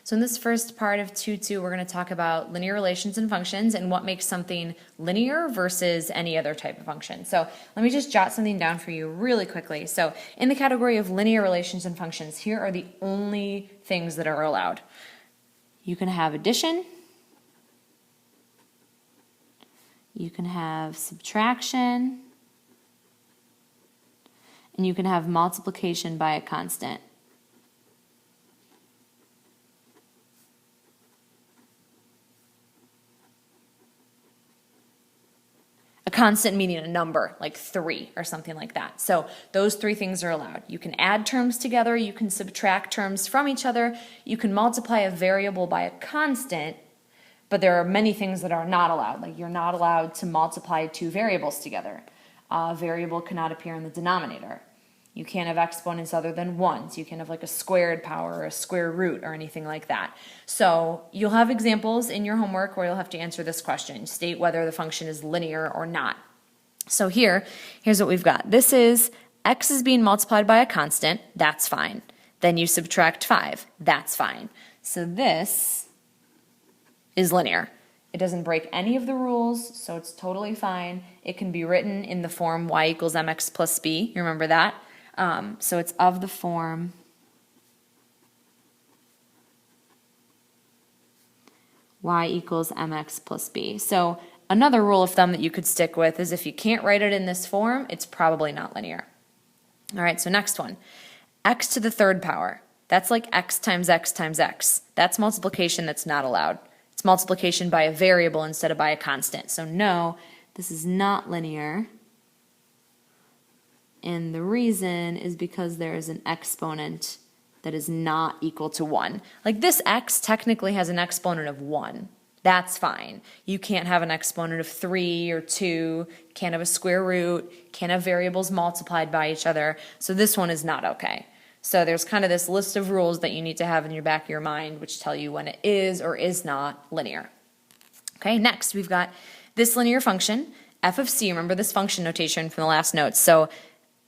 So in this first part of 2.2, we're going to talk about linear relations and functions and what makes something linear versus any other type of function. So let me just jot something down for you really quickly. So in the category of linear relations and functions, here are the only things that are allowed. You can have addition, you can have subtraction, and you can have multiplication by a constant. A constant meaning a number, like 3 or something like that. So those 3 things are allowed. You can add terms together, you can subtract terms from each other, you can multiply a variable by a constant, but there are many things that are not allowed. Like you're not allowed to multiply 2 variables together. A variable cannot appear in the denominator. You can't have exponents other than 1s. You can have like a squared power or a square root or anything like that. So you'll have examples in your homework where you'll have to answer this question. State whether the function is linear or not. So here's what we've got. This is x is being multiplied by a constant. That's fine. Then you subtract 5. That's fine. So this is linear. It doesn't break any of the rules, so it's totally fine. It can be written in the form y equals mx plus b. You remember that? So it's of the form y equals mx plus b. So another rule of thumb that you could stick with is if you can't write it in this form, it's probably not linear. All right, so next one. X to the 3rd power. That's like x times x times x. That's multiplication that's not allowed. It's multiplication by a variable instead of by a constant. So no, this is not linear. And the reason is because there is an exponent that is not equal to 1. Like this x technically has an exponent of 1. That's fine. You can't have an exponent of 3 or 2, can't have a square root, can't have variables multiplied by each other. So this one is not okay. So there's kind of this list of rules that you need to have in your back of your mind which tell you when it is or is not linear. Okay, next we've got this linear function, f of c. Remember this function notation from the last notes. So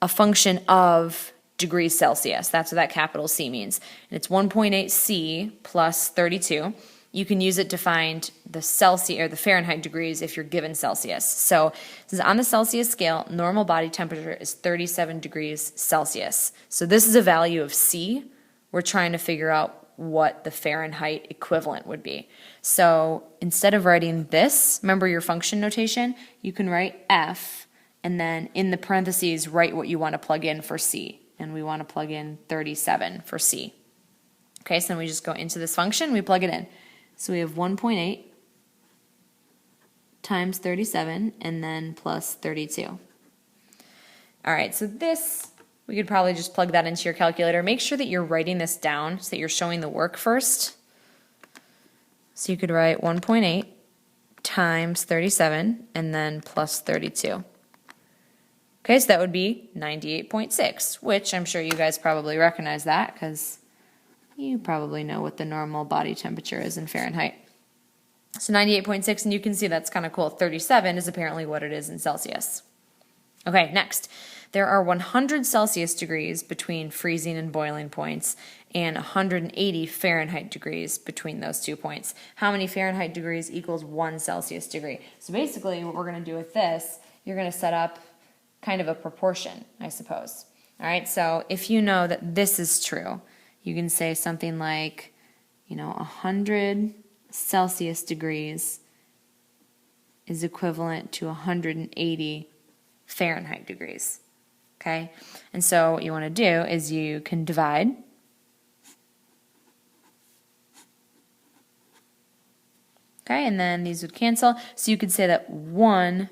a function of degrees Celsius. That's what that capital C means. And it's 1.8 C plus 32. You can use it to find the Celsius or the Fahrenheit degrees if you're given Celsius. So this is on the Celsius scale, normal body temperature is 37 degrees Celsius. So this is a value of C. We're trying to figure out what the Fahrenheit equivalent would be. So instead of writing this, remember your function notation, you can write F and then in the parentheses write what you want to plug in for C. And we want to plug in 37 for C. Okay, so then we just go into this function, we plug it in. So we have 1.8 times 37 and then plus 32. All right, so this, we could probably just plug that into your calculator. Make sure that you're writing this down so that you're showing the work first. So you could write 1.8 times 37 and then plus 32. Okay, so that would be 98.6, which I'm sure you guys probably recognize that because you probably know what the normal body temperature is in Fahrenheit. So 98.6, and you can see that's kind of cool. 37 is apparently what it is in Celsius. Okay, next. There are 100 Celsius degrees between freezing and boiling points and 180 Fahrenheit degrees between those 2 points. How many Fahrenheit degrees equals 1 Celsius degree? So basically what we're going to do with this, you're going to set up kind of a proportion, I suppose. All right, so if you know that this is true, you can say something like, 100 Celsius degrees is equivalent to 180 Fahrenheit degrees. Okay, and so what you want to do is you can divide. Okay, and then these would cancel. So you could say that 1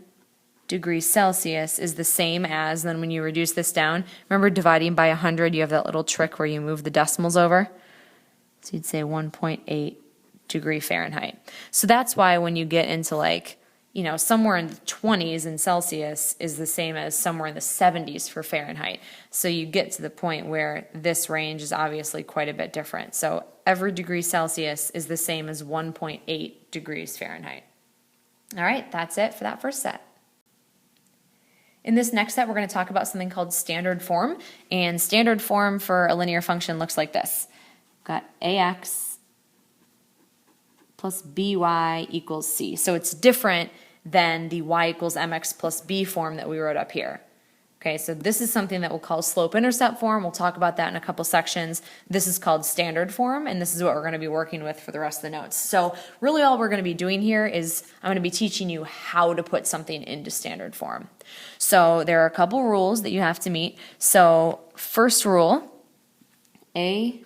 degree Celsius is the same as, then when you reduce this down, remember dividing by 100, you have that little trick where you move the decimals over. So you'd say 1.8 degree Fahrenheit. So that's why when you get into like, somewhere in the 20s in Celsius is the same as somewhere in the 70s for Fahrenheit. So you get to the point where this range is obviously quite a bit different. So every degree Celsius is the same as 1.8 degrees Fahrenheit. All right, that's it for that first set. In this next set, we're going to talk about something called standard form. And standard form for a linear function looks like this. We've got ax plus by equals c. So it's different than the y equals mx plus b form that we wrote up here. Okay, so this is something that we'll call slope-intercept form. We'll talk about that in a couple sections. This is called standard form, and this is what we're going to be working with for the rest of the notes. So really all we're going to be doing here is I'm going to be teaching you how to put something into standard form. So there are a couple rules that you have to meet. So first rule, A,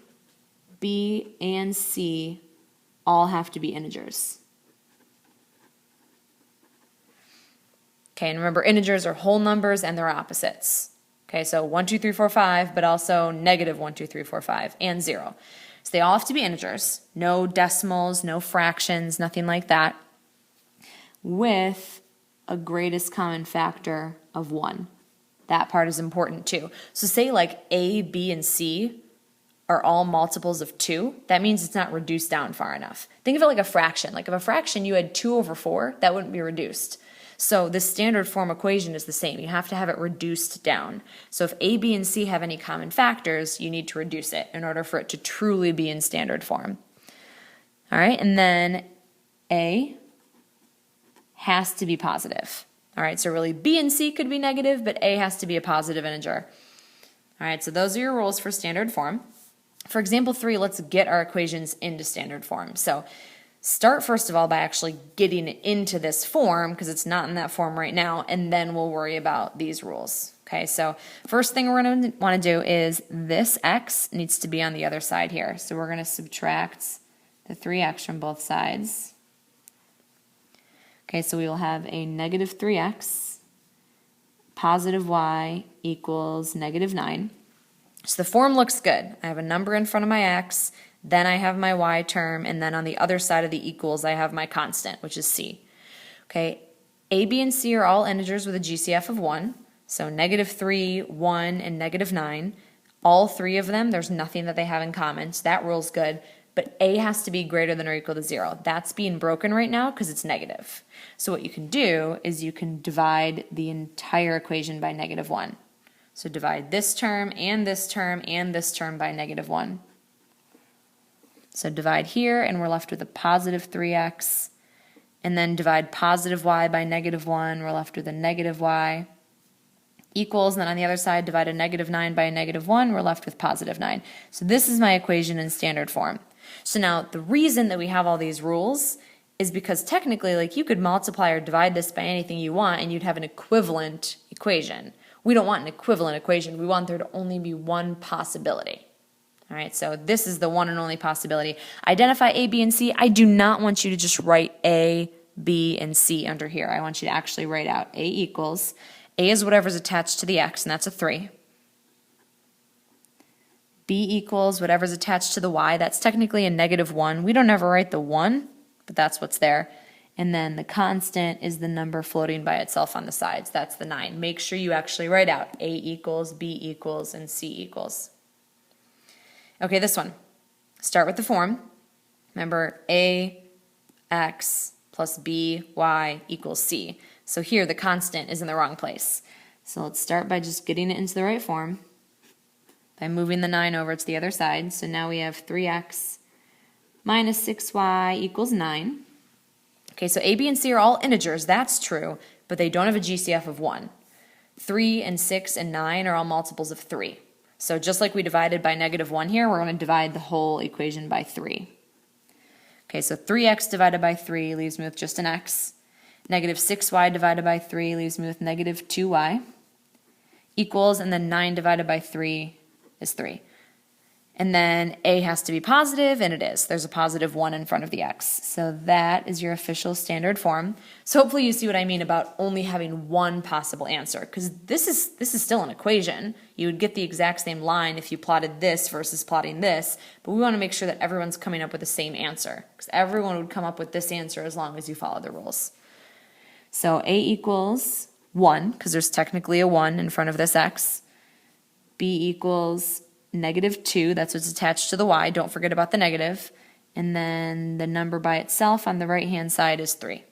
B, and C all have to be integers. Okay, and remember integers are whole numbers and their opposites. Okay, so 1, 2, 3, 4, 5, but also negative 1, 2, 3, 4, 5, and 0. So they all have to be integers, no decimals, no fractions, nothing like that, with a greatest common factor of 1. That part is important too. So say like A, B, and C are all multiples of 2, that means it's not reduced down far enough. Think of it like a fraction. Like if a fraction you had 2 over 4, that wouldn't be reduced. So the standard form equation is the same. You have to have it reduced down. So if A, B, and C have any common factors, you need to reduce it in order for it to truly be in standard form. All right, and then A has to be positive. All right, so really B and C could be negative, but A has to be a positive integer. All right, so those are your rules for standard form. For example 3, let's get our equations into standard form. So start first of all by actually getting it into this form because it's not in that form right now, and then we'll worry about these rules. Okay, so first thing we're going to want to do is this x needs to be on the other side here. So we're going to subtract the 3x from both sides. Okay, so we will have a negative 3x, positive y equals negative 9. So the form looks good. I have a number in front of my x, then I have my y term, and then on the other side of the equals I have my constant, which is c. Okay, a, b, and c are all integers with a GCF of 1. So negative 3, 1, and negative 9. All three of them, there's nothing that they have in common, so that rule's good. But a has to be greater than or equal to 0. That's being broken right now because it's negative. So what you can do is you can divide the entire equation by negative 1. So divide this term and this term and this term by negative 1. So divide here, and we're left with a positive 3x. And then divide positive y by negative 1. We're left with a negative y equals, and then on the other side, divide a negative 9 by a negative 1. We're left with positive 9. So this is my equation in standard form. So now the reason that we have all these rules is because technically, like, you could multiply or divide this by anything you want, and you'd have an equivalent equation. We don't want an equivalent equation. We want there to only be one possibility. All right, so this is the one and only possibility. Identify A, B, and C. I do not want you to just write A, B, and C under here. I want you to actually write out A equals. A is whatever's attached to the x, and that's a 3. B equals whatever's attached to the y. That's technically a negative 1. We don't ever write the 1, but that's what's there. And then the constant is the number floating by itself on the sides. That's the 9. Make sure you actually write out A equals, B equals, and C equals. Okay, this one. Start with the form. Remember, A, x plus B, y equals C. So here the constant is in the wrong place. So let's start by just getting it into the right form by moving the 9 over to the other side. So now we have 3x minus 6y equals 9. Okay, so A, B, and C are all integers. That's true, but they don't have a GCF of 1. 3 and 6 and 9 are all multiples of 3. So just like we divided by negative 1 here, we're going to divide the whole equation by 3. Okay, so 3x divided by 3 leaves me with just an x. Negative 6y divided by 3 leaves me with negative 2y equals, and then 9 divided by 3 is 3. And then A has to be positive, and it is. There's a positive 1 in front of the x. So that is your official standard form. So hopefully you see what I mean about only having one possible answer, because this is still an equation. You would get the exact same line if you plotted this versus plotting this, but we want to make sure that everyone's coming up with the same answer, because everyone would come up with this answer as long as you follow the rules. So A equals 1, because there's technically a 1 in front of this x. B equals negative 2, that's what's attached to the y. Don't forget about the negative. And then the number by itself on the right-hand side is 3.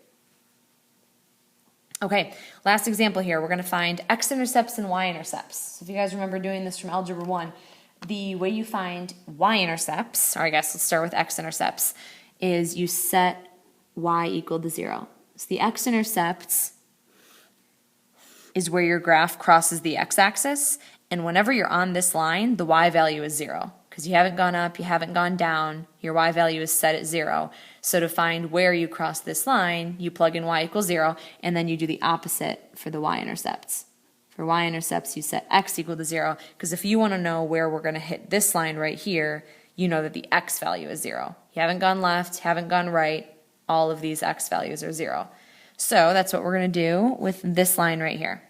Okay, last example here. We're going to find X-intercepts and Y-intercepts. So if you guys remember doing this from Algebra 1, the way you find Y-intercepts, or I guess let's start with X-intercepts, is you set y equal to 0. So the x-intercepts is where your graph crosses the x-axis, and whenever you're on this line, the y value is 0. Because you haven't gone up, you haven't gone down, your y value is set at 0. So to find where you cross this line, you plug in y equals 0, and then you do the opposite for the y-intercepts. For y-intercepts, you set x equal to 0, because if you want to know where we're going to hit this line right here, you know that the x value is 0. You haven't gone left, haven't gone right, all of these x values are 0. So that's what we're going to do with this line right here.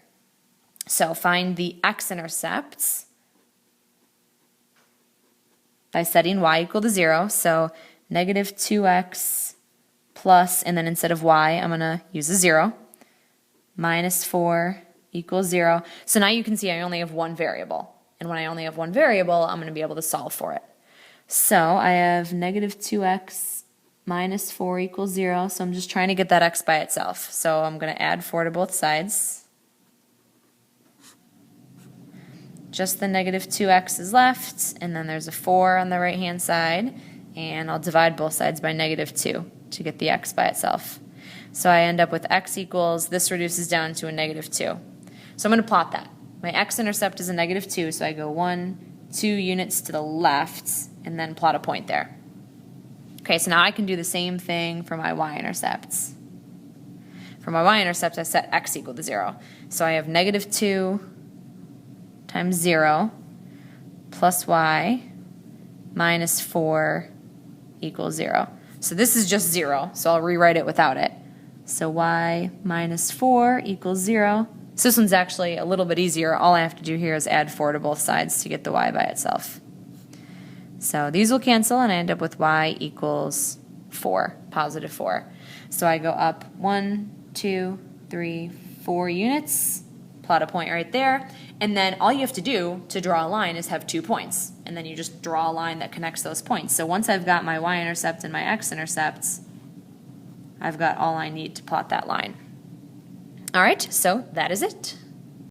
So find the x-intercepts by setting y equal to 0. So negative 2x plus, and then instead of y, I'm going to use a 0, minus 4 equals 0. So now you can see I only have one variable. And when I only have one variable, I'm going to be able to solve for it. So I have negative 2x minus 4 equals 0. So I'm just trying to get that x by itself. So I'm going to add 4 to both sides. Just the negative 2x is left, and then there's a 4 on the right-hand side, and I'll divide both sides by negative 2 to get the x by itself. So I end up with x equals, this reduces down to a negative 2. So I'm going to plot that. My x-intercept is a negative 2, so I go 1, 2 units to the left, and then plot a point there. Okay, so now I can do the same thing for my y-intercepts. For my y-intercepts, I set x equal to 0. So I have negative 2 times 0 plus y minus 4 equals 0. So this is just 0, so I'll rewrite it without it. So y minus 4 equals 0. So this one's actually a little bit easier. All I have to do here is add 4 to both sides to get the y by itself. So these will cancel, and I end up with y equals 4, positive 4. So I go up 1, 2, 3, 4 units, plot a point right there, and then all you have to do to draw a line is have 2 points, and then you just draw a line that connects those points. So once I've got my y-intercept and my x-intercepts, I've got all I need to plot that line. All right, so that is it.